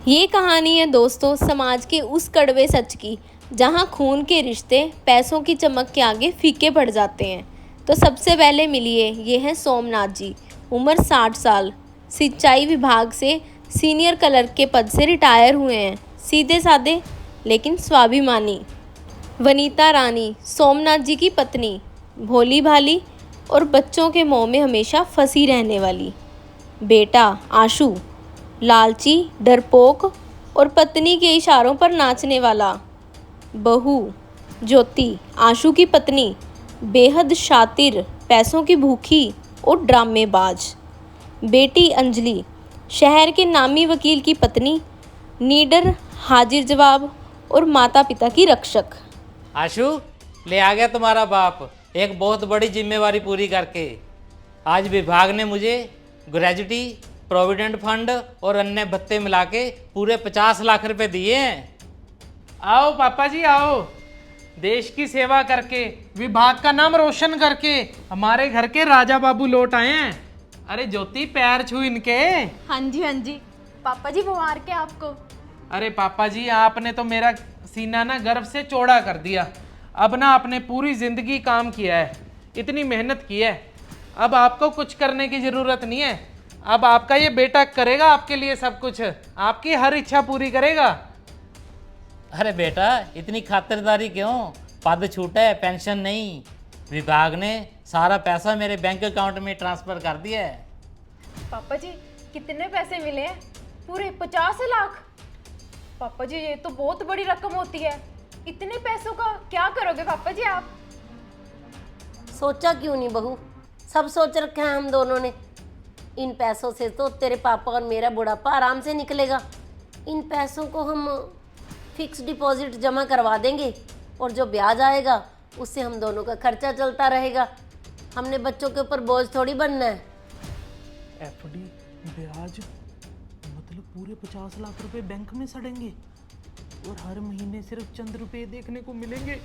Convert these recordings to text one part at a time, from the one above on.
ये कहानी है दोस्तों समाज के उस कड़वे सच की जहाँ खून के रिश्ते पैसों की चमक के आगे फीके पड़ जाते हैं। तो सबसे पहले मिलिए, ये हैं सोमनाथ जी। उम्र 60 साल, सिंचाई विभाग से सीनियर क्लर्क के पद से रिटायर हुए हैं। सीधे साधे लेकिन स्वाभिमानी। वनीता रानी, सोमनाथ जी की पत्नी, भोली भाली और बच्चों के मोह में हमेशा फंसी रहने वाली। बेटा आशु, लालची, डरपोक और पत्नी के इशारों पर नाचने वाला। बहू ज्योति, आशु की पत्नी, बेहद शातिर, पैसों की भूखी और ड्रामेबाज। बेटी अंजलि, शहर के नामी वकील की पत्नी, नीडर, हाजिर जवाब और माता पिता की रक्षक। आशु, ले आ गया तुम्हारा बाप एक बहुत बड़ी जिम्मेवारी पूरी करके। आज विभाग ने मुझे ग्रेजुटी, प्रोविडेंट फंड और अन्य भत्ते मिला के पूरे 50 लाख रुपए दिए हैं। आओ पापा जी आओ, देश की सेवा करके, विभाग का नाम रोशन करके हमारे घर के राजा बाबू लौट आए हैं। अरे ज्योति, पैर छू इनके। हाँ जी पापा जी मुबारक है आपको। अरे पापा जी, आपने तो मेरा सीना ना गर्व से चौड़ा कर दिया। अब ना आपने पूरी जिंदगी काम किया है, इतनी मेहनत की है, अब आपको कुछ करने की जरूरत नहीं है। अब आपका ये बेटा करेगा आपके लिए सब कुछ, आपकी हर इच्छा पूरी करेगा। अरे बेटा, इतनी खातिरदारी क्यों? पद छूटा है, पेंशन नहीं। विभाग ने सारा पैसा मेरे बैंक अकाउंट में ट्रांसफर कर दिया है। पापा जी कितने पैसे मिले हैं? पूरे 50 लाख। पापा जी ये तो बहुत बड़ी रकम होती है, इतने पैसों का क्या करोगे पापा जी आप? सोचा क्यों नहीं बहू, सब सोच रखा है हम दोनों ने। इन पैसों से तो तेरे पापा और मेरा बुढ़ापा आराम से निकलेगा। इन पैसों को हम फिक्स डिपॉजिट जमा करवा देंगे और जो ब्याज आएगा उससे हम दोनों का खर्चा चलता रहेगा। हमने बच्चों के ऊपर बोझ थोड़ी बनना है। एफडी, ब्याज, मतलब पूरे 50 लाख रुपए बैंक में सड़ेंगे और हर महीने सिर्फ चंद रुपए देखने को मिलेंगे।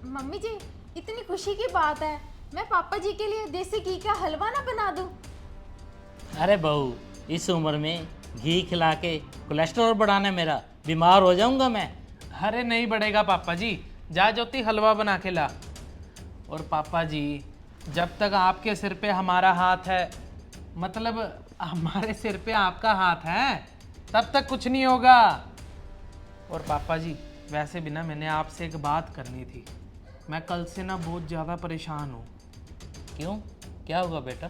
मम्मी जी इतनी खुशी की बात है, मैं पापा जी के लिए देसी घी का हलवा ना बना दूं? अरे बहू, इस उम्र में घी खिला के कोलेस्ट्रॉल बढ़ाना मेरा, बीमार हो जाऊंगा मैं। अरे नहीं बढ़ेगा पापा जी, जा ज्योति हलवा बना के ला। और पापा जी, जब तक आपके सिर पे हमारा हाथ है, मतलब हमारे सिर पे आपका हाथ है, तब तक कुछ नहीं होगा। और पापा जी वैसे भी ना मैंने आपसे एक बात करनी थी। मैं कल से ना बहुत ज़्यादा परेशान हूँ। क्यों, क्या हुआ बेटा?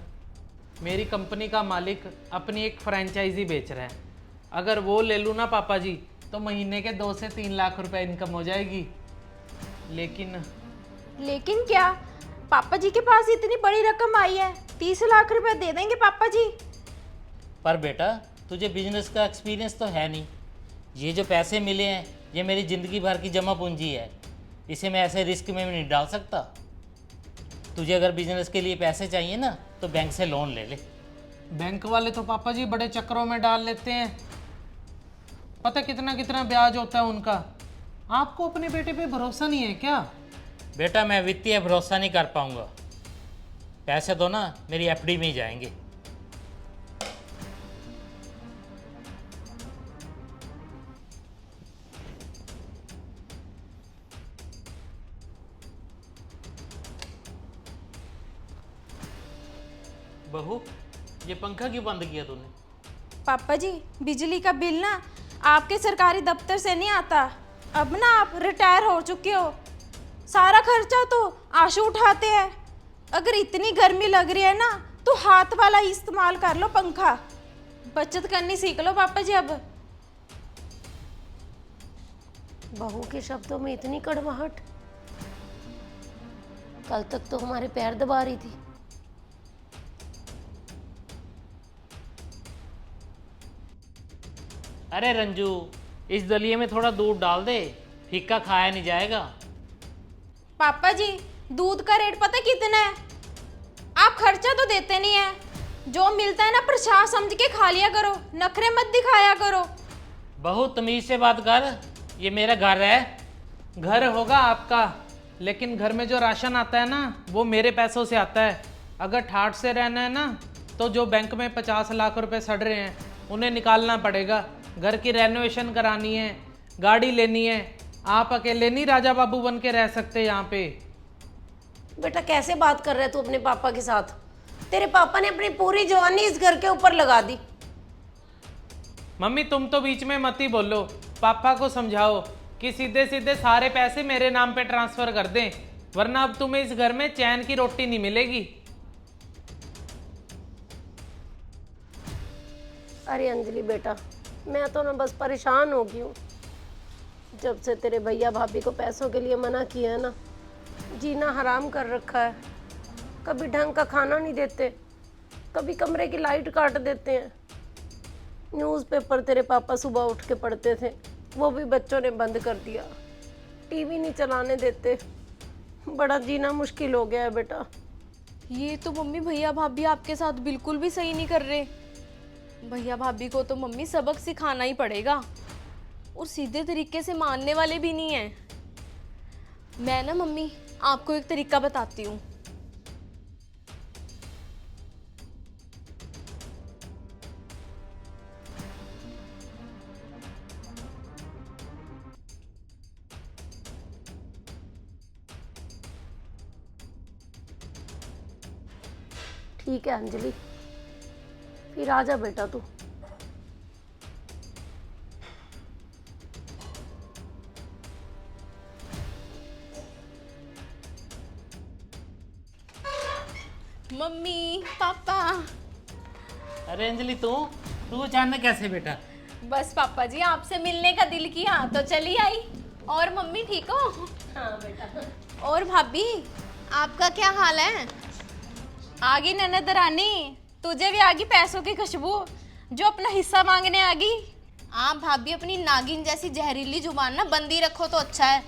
मेरी कंपनी का मालिक अपनी एक फ्रेंचाइजी बेच रहा है। अगर वो ले लूँ ना पापा जी, तो महीने के 2 से 3 लाख रुपए इनकम हो जाएगी। लेकिन क्या पापा जी के पास इतनी बड़ी रकम आई है? 30 लाख रुपए दे देंगे पापा जी? पर बेटा, तुझे बिजनेस का एक्सपीरियंस तो है नहीं। ये जो पैसे मिले हैं ये मेरी ज़िंदगी भर की जमा पूंजी है, इसे मैं ऐसे रिस्क में नहीं डाल सकता। तुझे अगर बिजनेस के लिए पैसे चाहिए ना तो बैंक से लोन ले ले। बैंक वाले तो पापा जी बड़े चक्करों में डाल लेते हैं, पता कितना कितना ब्याज होता है उनका। आपको अपने बेटे पे भरोसा नहीं है क्या? बेटा, मैं वित्तीय भरोसा नहीं कर पाऊंगा। पैसे तो ना मेरी एफडी में ही जाएंगे। बहू, ये पंखा क्यों बंद किया तूने? पापा जी बिजली का बिल ना आपके सरकारी दफ्तर से नहीं आता। अब ना आप रिटायर हो चुके हो, सारा खर्चा तो आशु उठाते हैं। अगर इतनी गर्मी लग रही है ना तो हाथ वाला इस्तेमाल कर लो पंखा, बचत करनी सीख लो पापा जी। अब बहू के शब्दों में इतनी कड़वाहट, कल तक तो हमारे पैर दबा रही थी। अरे रंजू, इस दलिए में थोड़ा दूध डाल दे, फीका खाया नहीं जाएगा। पापा जी दूध का रेट पता कितना है? आप खर्चा तो देते नहीं है, जो मिलता है ना प्रसाद समझ के खा लिया करो, नखरे मत दिखाया करो। बहुत तमीज से बात कर, ये मेरा घर है। घर होगा आपका, लेकिन घर में जो राशन आता है ना वो मेरे पैसों से आता है। अगर ठाठ से रहना है ना तो जो बैंक में 50 लाख रुपए सड़ रहे हैं उन्हें निकालना पड़ेगा। घर की रेनोवेशन करानी है, गाड़ी लेनी है। आप अकेले नहीं राजा बाबू बन के रह सकते यहाँ पे। बेटा कैसे बात कर रहे तू अपने पापा के साथ? तेरे पापा ने अपनी पूरी जवानी इस घर के ऊपर लगा दी। मम्मी तुम तो बीच में मत ही बोलो, पापा को समझाओ कि सीधे सीधे सारे पैसे मेरे नाम पे ट्रांसफर कर दें, वरना अब तुम्हें इस घर में चैन की रोटी नहीं मिलेगी। अरे अंजलि बेटा, मैं तो ना बस परेशान हो गई हूँ। जब से तेरे भैया भाभी को पैसों के लिए मना किया है ना, जीना हराम कर रखा है। कभी ढंग का खाना नहीं देते, कभी कमरे की लाइट काट देते हैं। न्यूज़पेपर तेरे पापा सुबह उठ के पढ़ते थे, वो भी बच्चों ने बंद कर दिया। टीवी नहीं चलाने देते। बड़ा जीना मुश्किल हो गया है बेटा। ये तो मम्मी भैया भाभी आपके साथ बिल्कुल भी सही नहीं कर रहे। भैया भाभी को तो मम्मी सबक सिखाना ही पड़ेगा, और सीधे तरीके से मानने वाले भी नहीं है। मैं ना मम्मी आपको एक तरीका बताती हूँ। ठीक है अंजलि, फिर आ जा बेटा तू। Mummy papa. अरे अंजलि तू अचानक कैसे बेटा? बस पापा जी आपसे मिलने का दिल किया तो चली आई। और मम्मी ठीक हो? हाँ बेटा। और भाभी आपका क्या हाल है? आ गई ननद रानी, तुझे भी आ गई पैसों की खुशबू, जो अपना हिस्सा मांगने आ गई। आप भाभी अपनी नागिन जैसी जहरीली जुबान ना बंदी रखो तो अच्छा है।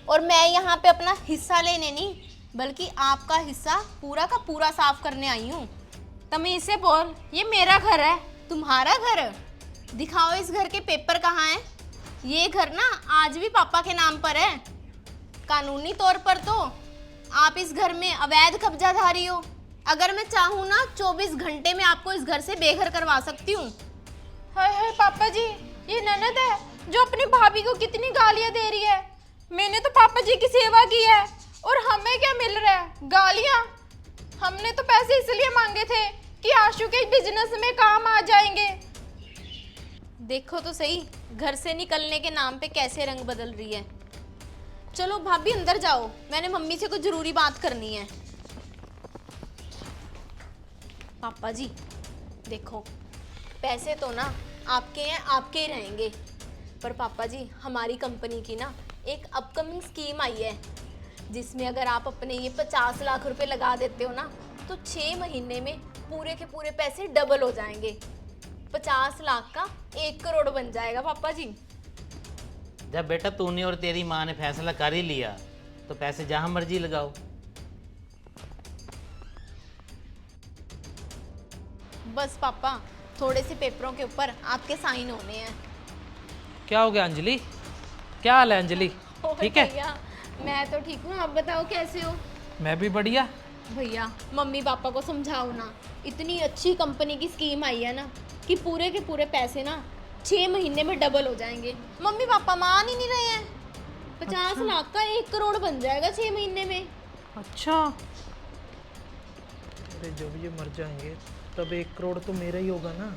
और मैं यहाँ पे अपना हिस्सा लेने नहीं, बल्कि आपका हिस्सा पूरा का पूरा साफ करने आई हूँ। तमीज से बोल, ये मेरा घर है। तुम्हारा घर? दिखाओ इस घर के पेपर कहाँ हैं। ये घर ना आज भी पापा के नाम पर है। कानूनी तौर पर तो आप इस घर में अवैध कब्जाधारी हो। अगर मैं चाहूँ ना 24 घंटे में आपको इस घर से बेघर करवा सकती हूँ। हाय हाय पापा जी, ये ननद है जो अपनी भाभी को कितनी गालियां दे रही है। मैंने तो पापा जी की सेवा की है, और हमें क्या मिल रहा है? गालियां। हमने तो पैसे इसलिए मांगे थे कि आशु के बिजनेस में काम आ जाएंगे। देखो तो सही घर से निकलने के नाम पे कैसे रंग बदल रही है। चलो भाभी अंदर जाओ, मैंने मम्मी से कुछ जरूरी बात करनी है। पापा जी देखो, पैसे तो ना आपके हैं, आपके ही रहेंगे। पर पापा जी हमारी कंपनी की ना एक अपकमिंग स्कीम आई है, जिसमें अगर आप अपने ये 50 लाख रुपए लगा देते हो ना, तो 6 महीने में पूरे के पूरे पैसे डबल हो जाएंगे। 50 लाख का 1 करोड़ बन जाएगा पापा जी। जब बेटा तूने और तेरी माँ ने फैसला कर ही लिया, तो पैसे जहाँ मर्जी लगाओ। बस पापा थोड़े से पेपरों के ऊपर आपके साइन होने हैं। क्या हो गया अंजलि? क्या हाल है अंजलि? और ठीक है? भैया मैं तो ठीक हूँ, आप बताओ कैसे हो? मैं भी बढ़िया। भैया मम्मी पापा को समझाओ ना, इतनी अच्छी कंपनी की स्कीम आई है ना कि पूरे के पूरे पैसे ना 6 महीने में डबल हो जाएंगे। मम्मी पापा मान ही नहीं रहे हैं। 50 लाख का 1 करोड़ बन जाएगा 6 महीने में। अच्छा, अरे जब ये मर जाएंगे तब 1 करोड़ तो मेरा ही होगा ना।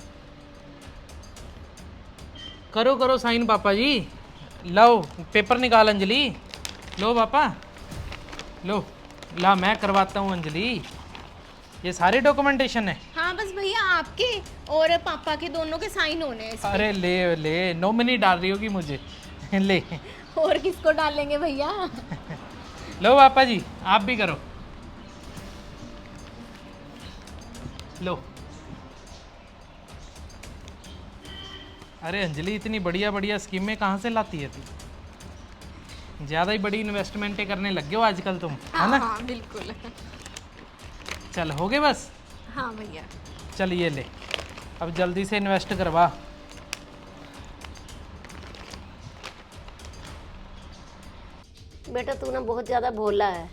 करो करो साइन पापा जी। लो पेपर निकाल अंजलि। लो पापा, लो ला मैं करवाता हूँ अंजलि। ये सारे डॉक्यूमेंटेशन है। हाँ बस भैया आपके और पापा के दोनों के साइन होने हैं इसमें। अरे ले ले, नॉमिनी डाल रही होगी मुझे। ले और किसको डालेंगे भैया? लो पापा जी आप भी करो। लो। अरे अंजलि इतनी बढ़िया बढ़िया स्कीमें कहाँ से लाती है तू? ज़्यादा ही बड़ी इन्वेस्टमेंटें करने लग गए हो आजकल तुम, है ना? हाँ बिल्कुल। चल हो गए बस। हाँ भैया। चल ये ले, अब जल्दी से इन्वेस्ट करवा। बेटा तू ना बहुत ज़्यादा भोला है,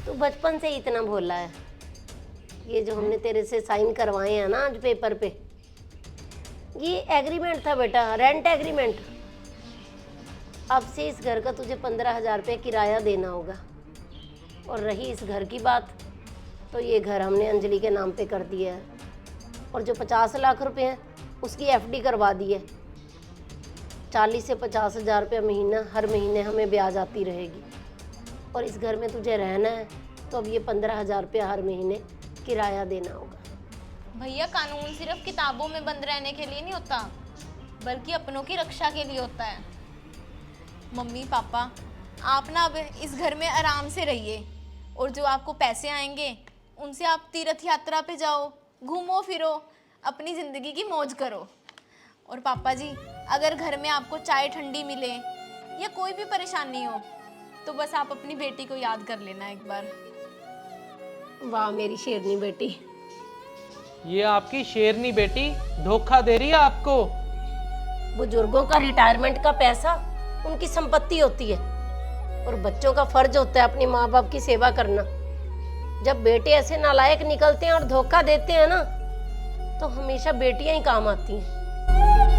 तू बचपन से ही इतना भोला है। ये जो हमने तेरे से साइन करवाए हैं ना आज पेपर पे, ये एग्रीमेंट था बेटा, रेंट एग्रीमेंट। अब से इस घर का तुझे 15,000 रुपये किराया देना होगा। और रही इस घर की बात, तो ये घर हमने अंजलि के नाम पे कर दिया है, और जो 50 लाख रुपए हैं उसकी एफडी करवा दी है। 40 से 50,000 रुपये महीना हर महीने हमें ब्याज आती रहेगी। और इस घर में तुझे रहना है तो अब ये 15,000 रुपये हर महीने किराया देना होगा। भैया कानून सिर्फ किताबों में बंद रहने के लिए नहीं होता, बल्कि अपनों की रक्षा के लिए होता है। मम्मी पापा, आप ना अब इस घर में आराम से रहिए, और जो आपको पैसे आएंगे उनसे आप तीर्थ यात्रा पे जाओ, घूमो फिरो, अपनी ज़िंदगी की मौज करो। और पापा जी, अगर घर में आपको चाय ठंडी मिले या कोई भी परेशानी हो तो बस आप अपनी बेटी को याद कर लेना एक बार। वाह मेरी शेरनी बेटी। ये आपकी शेरनी बेटी धोखा दे रही है आपको। बुजुर्गों का रिटायरमेंट का पैसा उनकी संपत्ति होती है, और बच्चों का फर्ज होता है अपने माँ बाप की सेवा करना। जब बेटे ऐसे नालायक निकलते हैं और धोखा देते हैं ना, तो हमेशा बेटियां ही काम आती हैं।